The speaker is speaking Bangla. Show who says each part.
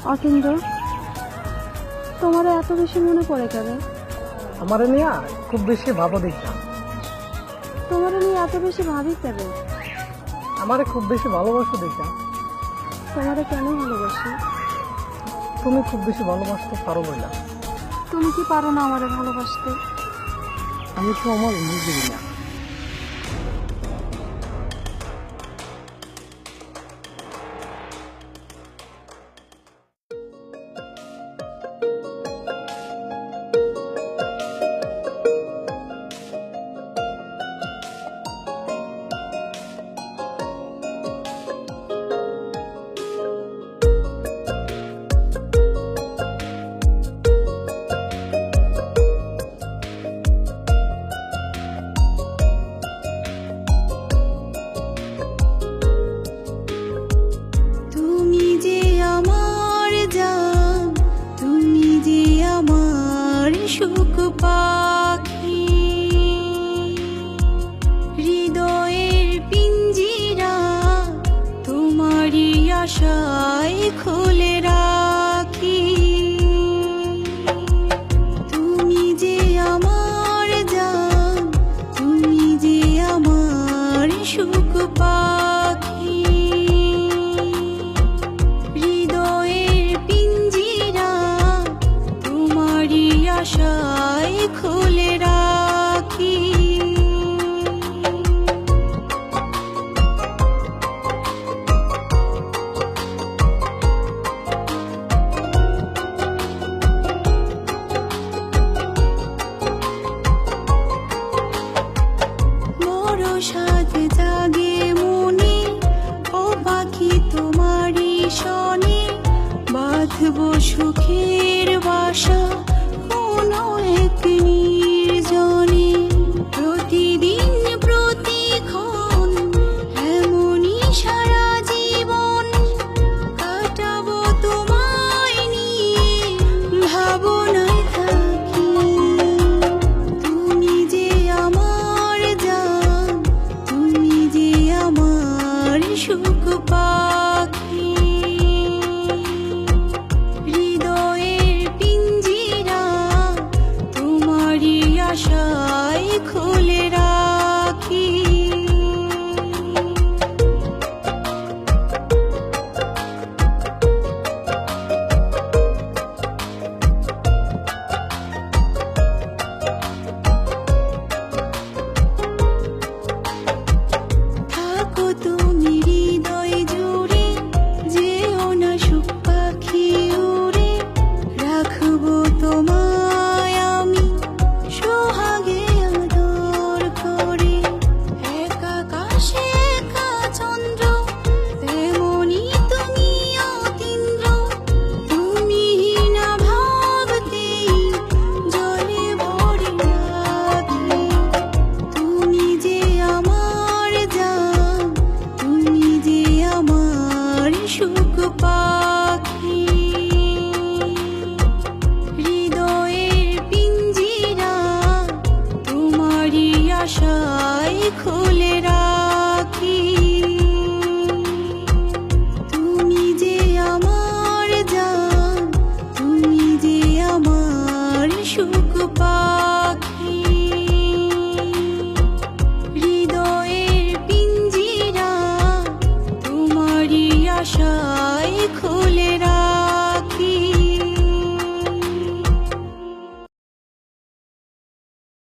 Speaker 1: অতীন্দ্র, তোমার এত বেশি মনে পড়ে কেন?
Speaker 2: আমার নিয়ে খুব বেশি ভাবো দেখলাম।
Speaker 1: তোমার নিয়ে এত বেশি ভাবি কেন?
Speaker 2: আমারে খুব বেশি ভালোবাসো দেখলাম।
Speaker 1: তোমারে কেন ভালোবাসি?
Speaker 2: তুমি খুব বেশি ভালোবাসতে পারো বললাম।
Speaker 1: তুমি কি পারো না আমারে ভালোবাসতে?
Speaker 2: আমি তো আমার বুঝি না।
Speaker 3: সুখ পাখি হৃদয়ের পিঞ্জিরা তোমারই আশায় খুলে রাখি। তুমি যে আমার জান, তুমি যে আমার সুখ পাখি হৃদয়ের পিঞ্জিরা তোমারই আশায় খুলে রাখি। বড় সাথ জাগে মনে, ও পাখি তোমারই শনে বাঁধবো সুখের বাসা কোনো এক নির্জনে। প্রতিদিন প্রতিক্ষণ এমনই সারা জীবন কাটাবো তোমায় নিয়ে ভাবনায় থাকি। তুমি যে আমার জান, তুমি যে আমার সুখ পাখি হৃদয়ের পিঞ্জিরা তোমারই আশায় খুলে রাখি। থাকো তুমি হৃদয় জুড়ে, যেও না সুখ পাখি উড়ে, রাখবো তোমায় আমি সোহাগে আদর করে। এক আকাশে একা চন্দ্র তেমনি তুমি অতীন্দ্র, তুমি না ভাবতেই জলে ভরে রাখি। তুমি যে আমার জান, তুমি যে আমার সুখ পাখি হৃদয়ের পিঞ্জিরা তোমারই আশায় খুলে রাখি। তুমি যে আমার জান, তুমি যে আমার সুখ পাখি।